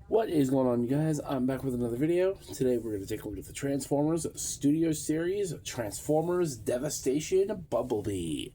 What is going on, you guys? I'm back with another video. Today we're going to take a look at the Transformers Studio Series, Transformers Devastation Bumblebee.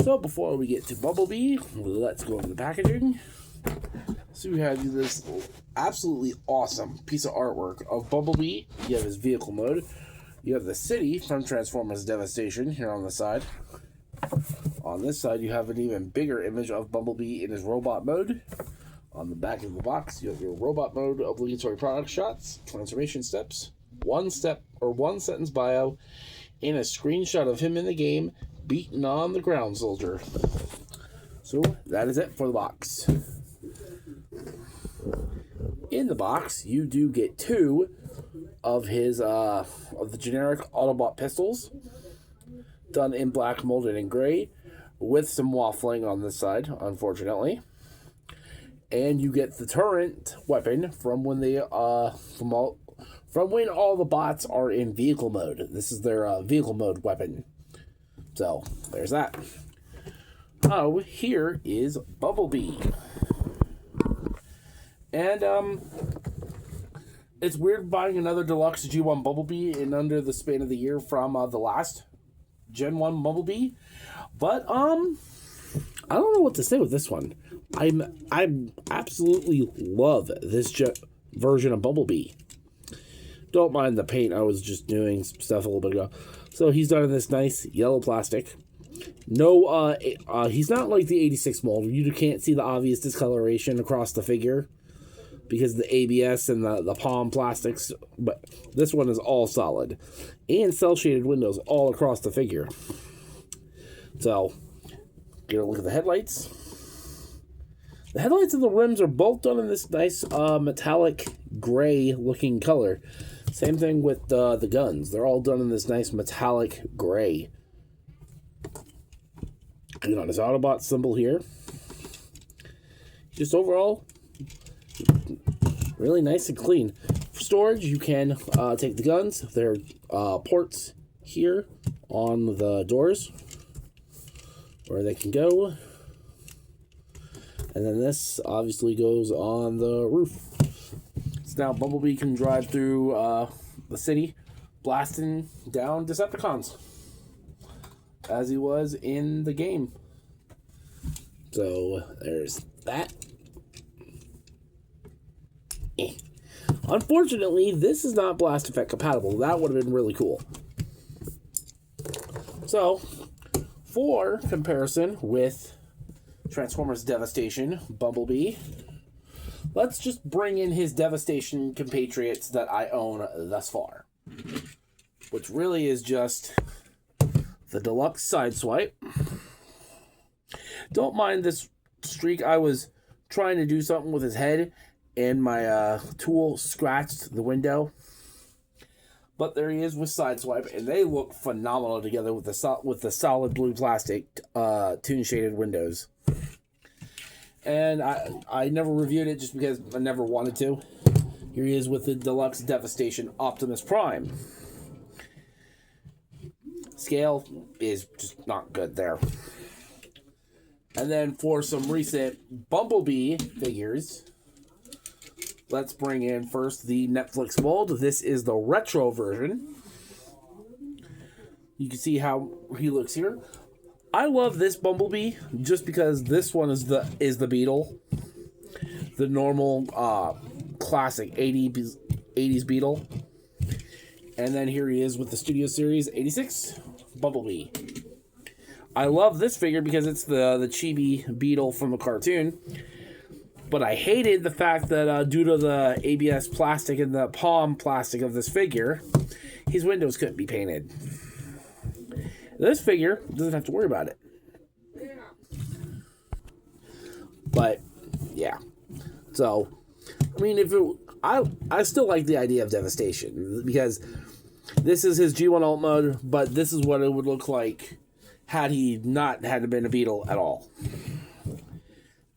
So before we get to Bumblebee, let's go into the packaging. So we have this absolutely awesome piece of artwork of Bumblebee. You have his vehicle mode. You have the city from Transformers Devastation here on the side. On this side, you have an even bigger image of Bumblebee in his robot mode. On the back of the box, you have your robot mode obligatory product shots, transformation steps, one sentence bio, and a screenshot of him in the game beating on the ground soldier. So that is it for the box. In the box, you do get two of his of the generic Autobot pistols, done in black, molded in gray, with some waffling on this side, unfortunately. And you get the turret weapon from when they from when all the bots are in vehicle mode. This is their vehicle mode weapon. So there's that. Oh, here is Bumblebee, and it's weird buying another deluxe G1 Bumblebee in under the span of the year from the last Gen 1 Bumblebee, but I don't know what to say with this one. I absolutely love this version of Bumblebee. Don't mind the paint. I was just doing some stuff a little bit ago. So he's done in this nice yellow plastic. No, he's not like the 86 mold. You can't see the obvious discoloration across the figure because of the ABS and the palm plastics. But this one is all solid. And cel-shaded windows all across the figure. So, get a look at the headlights. The headlights and the rims are both done in this nice metallic gray looking color. Same thing with the guns. They're all done in this nice metallic gray. And on his Autobot symbol here. Just overall, really nice and clean. For storage, you can take the guns. There are ports here on the doors where they can go. And then this obviously goes on the roof. So now Bumblebee can drive through the city, blasting down Decepticons, as he was in the game. So there's that. Unfortunately, this is not Blast Effect compatible. That would have been really cool. So, for comparison with Transformers Devastation Bumblebee, let's just bring in his Devastation compatriots that I own thus far, which really is just the deluxe Sideswipe. Don't mind this streak. I was trying to do something with his head and my tool scratched the window, but there he is with Sideswipe, and they look phenomenal together with the solid blue plastic tune shaded windows. And I never reviewed it just because I never wanted to. Here he is with the deluxe Devastation Optimus Prime. Scale is just not good there. And then for some recent Bumblebee figures, let's bring in first the Netflix mold. This is the retro version. You can see how he looks here. I love this Bumblebee just because this one is the Beetle, the normal classic 80s Beetle, and then here he is with the Studio Series 86 Bumblebee. I love this figure because it's the chibi Beetle from the cartoon, but I hated the fact that due to the ABS plastic and the palm plastic of this figure, his windows couldn't be painted. This figure doesn't have to worry about it. But, yeah. So, I mean, I still like the idea of Devastation, because this is his G1 alt mode, but this is what it would look like had he not had been a Beetle at all.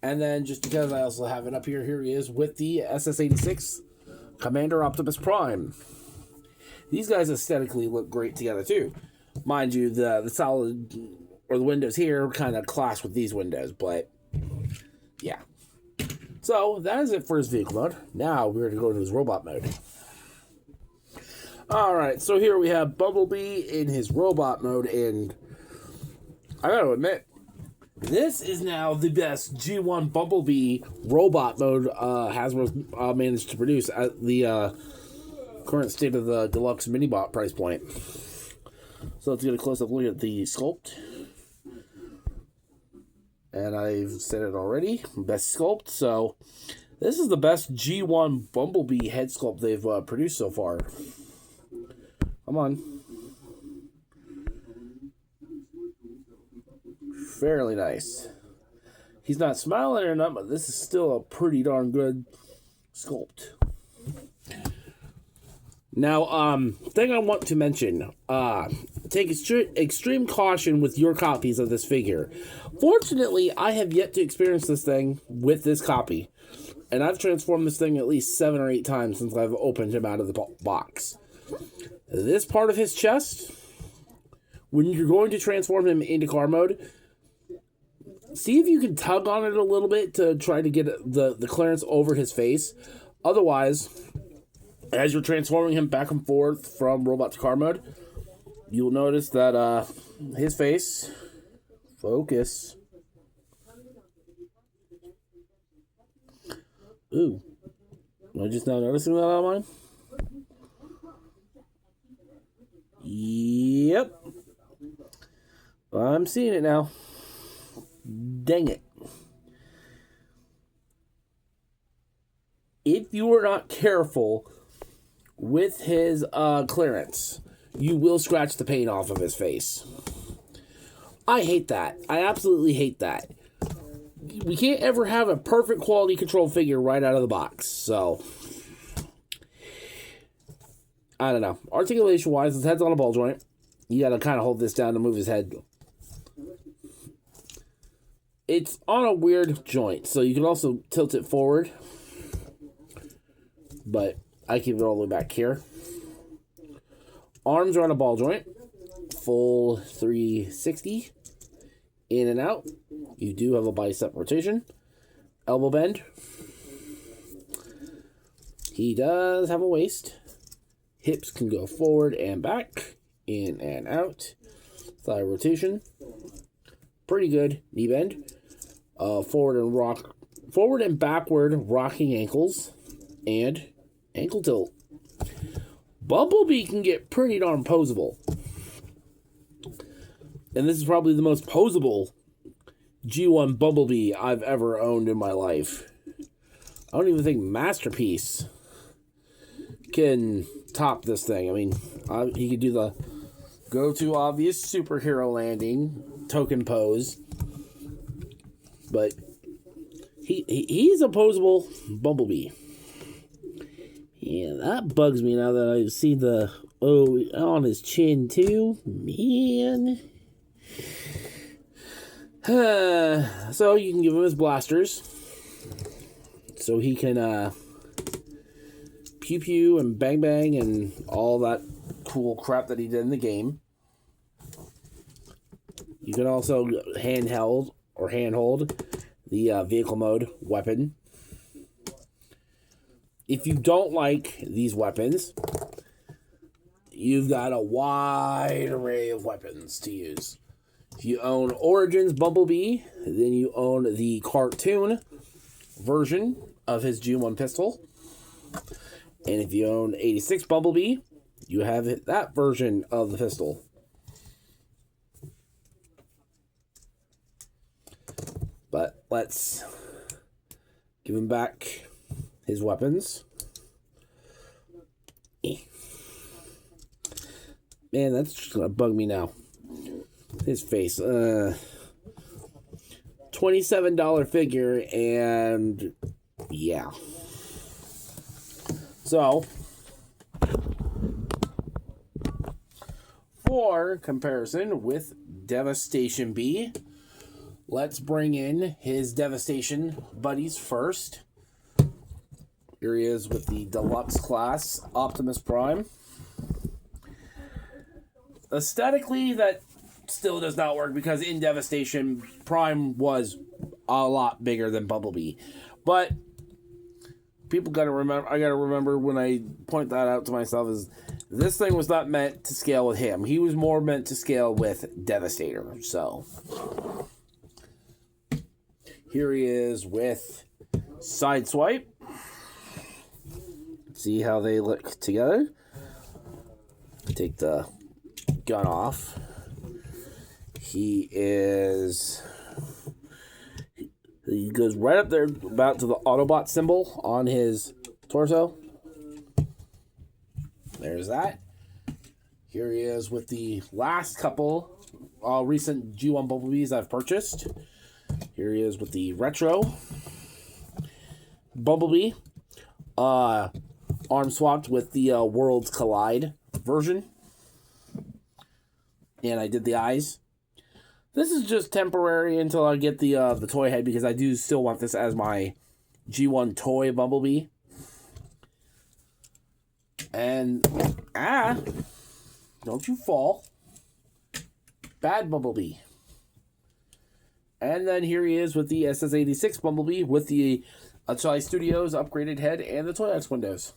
And then, just because I also have it up here, here he is with the SS-86 Commander Optimus Prime. These guys aesthetically look great together, too. Mind you, the solid, or the windows here, kind of clash with these windows, but, yeah. So that is it for his vehicle mode. Now we're going to go into his robot mode. Alright, so here we have Bumblebee in his robot mode, and I gotta admit, this is now the best G1 Bumblebee robot mode Hasbro's managed to produce at the current state of the deluxe mini-bot price point. So let's get a close-up look at the sculpt. And I've said it already, best sculpt. So this is the best G1 Bumblebee head sculpt they've produced so far. Come on. Fairly nice. He's not smiling or not, but this is still a pretty darn good sculpt. Now, thing I want to mention, take extreme caution with your copies of this figure. Fortunately, I have yet to experience this thing with this copy, and I've transformed this thing at least 7 or 8 times since I've opened him out of the box. This part of his chest, when you're going to transform him into car mode, see if you can tug on it a little bit to try to get the clearance over his face. Otherwise, as you're transforming him back and forth from robot to car mode, you'll notice that his face, focus. Ooh, am I just now noticing that on mine? Yep. I'm seeing it now. Dang it. If you are not careful with his clearance, you will scratch the paint off of his face. I hate that. I absolutely hate that. We can't ever have a perfect quality control figure right out of the box, so I don't know. Articulation-wise, his head's on a ball joint. You gotta kind of hold this down to move his head. It's on a weird joint, so you can also tilt it forward. But I keep it all the way back here. Arms are on a ball joint. Full 360. In and out. You do have a bicep rotation. Elbow bend. He does have a waist. Hips can go forward and back, in and out. Thigh rotation, pretty good. Knee bend, forward and backward rocking ankles, and ankle tilt. Bumblebee can get pretty darn posable, and this is probably the most posable G1 Bumblebee I've ever owned in my life. I don't even think Masterpiece can top this thing. I mean, he could do the go-to obvious superhero landing, token pose, but he's a posable Bumblebee. Yeah, that bugs me now that I see the O on his chin too. Man. So you can give him his blasters, so he can pew pew and bang bang and all that cool crap that he did in the game. You can also handhold the vehicle mode weapon. If you don't like these weapons, you've got a wide array of weapons to use. If you own Origins Bumblebee, then you own the cartoon version of his G1 pistol. And if you own 86 Bumblebee, you have that version of the pistol. But let's give him back his weapons. Man, that's just gonna bug me now. His face. $27 figure, and yeah. So, for comparison with Devastation B, let's bring in his Devastation buddies first. Here he is with the Deluxe class, Optimus Prime. Aesthetically, that still does not work because in Devastation, Prime was a lot bigger than Bumblebee. But people gotta remember. I gotta remember when I point that out to myself is this thing was not meant to scale with him. He was more meant to scale with Devastator. So here he is with Sideswipe. See how they look together. Take the gun off. He goes right up there about to the Autobot symbol on his torso. There's that. Here he is with the last couple recent G1 Bumblebees I've purchased. Here he is with the retro Bumblebee. Arm swapped with the Worlds Collide version. And I did the eyes. This is just temporary until I get the toy head, because I do still want this as my G1 toy Bumblebee. And, don't you fall. Bad Bumblebee. And then here he is with the SS86 Bumblebee with the Atari Studios upgraded head and the Toy X windows.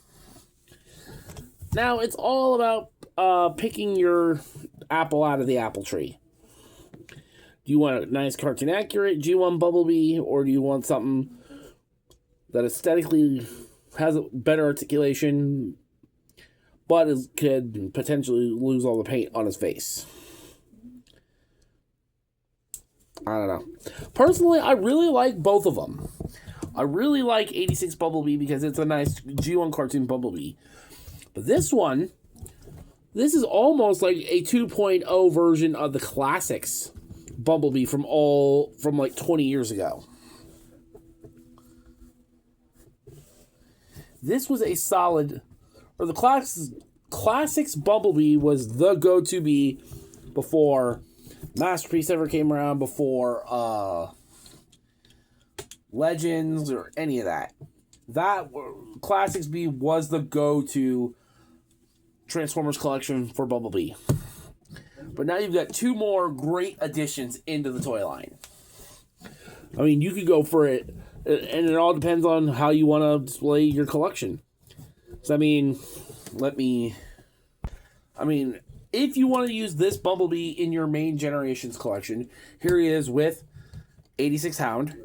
Now, it's all about picking your apple out of the apple tree. Do you want a nice cartoon accurate G1 Bumblebee, or do you want something that aesthetically has a better articulation, but could potentially lose all the paint on his face? I don't know. Personally, I really like both of them. I really like 86 Bumblebee because it's a nice G1 cartoon Bumblebee. But this one, this is almost like a 2.0 version of the classics Bumblebee from like 20 years ago. This was a solid, or the classics Bumblebee was the go-to bee before Masterpiece ever came around, before Legends or any of that. That Classics Bee was the go-to Transformers collection for Bumblebee. But now you've got two more great additions into the toy line. I mean, you could go for it, and it all depends on how you want to display your collection. So, I mean, if you want to use this Bumblebee in your main Generations collection, here he is with 86 Hound.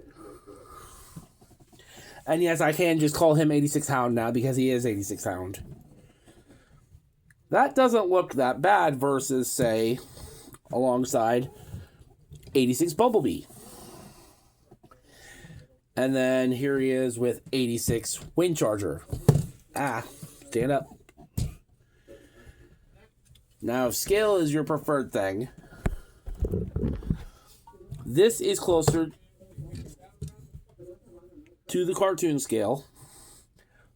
And yes, I can just call him 86 Hound now because he is 86 Hound. That doesn't look that bad versus, say, alongside 86 Bumblebee. And then here he is with 86 Windcharger. Stand up. Now, if scale is your preferred thing, this is closer to the cartoon scale.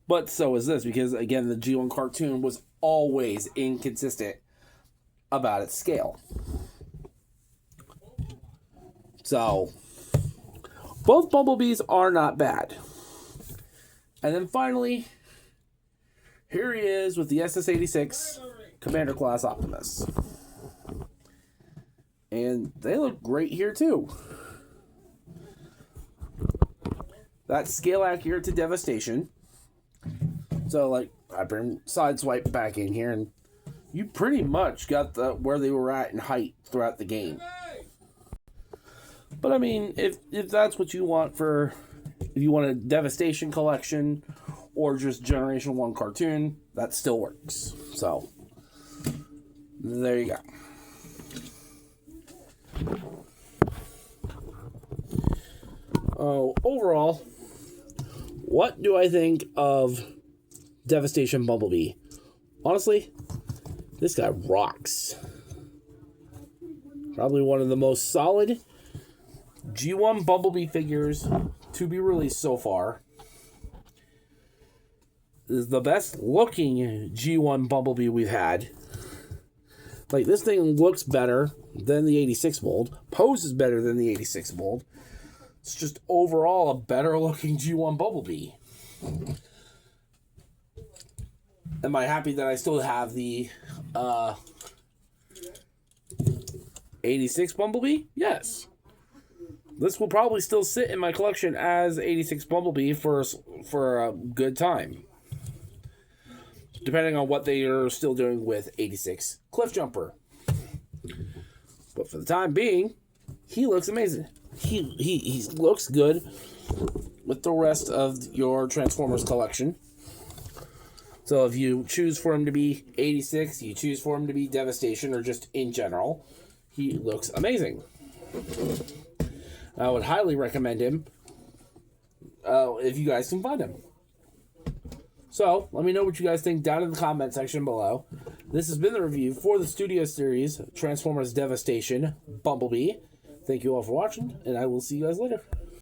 But so is this, because, again, the G1 cartoon was always inconsistent about its scale. So, both Bumblebees are not bad. And then finally, here he is with the SS86 Commander Class Optimus. And they look great here too. That's scale accurate to Devastation. So, like, I bring Sideswipe back in here, and you pretty much got where they were at in height throughout the game. But I mean, if that's what you want if you want a Devastation collection or just Generation 1 cartoon, that still works. So, there you go. Overall, what do I think of Devastation Bumblebee? Honestly, this guy rocks. Probably one of the most solid G1 Bumblebee figures to be released so far. This is the best looking G1 Bumblebee we've had. Like, this thing looks better than the 86 mold. Poses better than the 86 mold. It's just overall a better looking G1 Bumblebee. Am I happy that I still have the 86 Bumblebee? Yes. This will probably still sit in my collection as 86 Bumblebee for for a good time. Depending on what they are still doing with 86 Cliff Jumper. But for the time being, he looks amazing. He looks good with the rest of your Transformers collection. So if you choose for him to be 86, you choose for him to be Devastation, or just in general, he looks amazing. I would highly recommend him if you guys can find him. So, let me know what you guys think down in the comment section below. This has been the review for the Studio Series Transformers Devastation Bumblebee. Thank you all for watching, and I will see you guys later.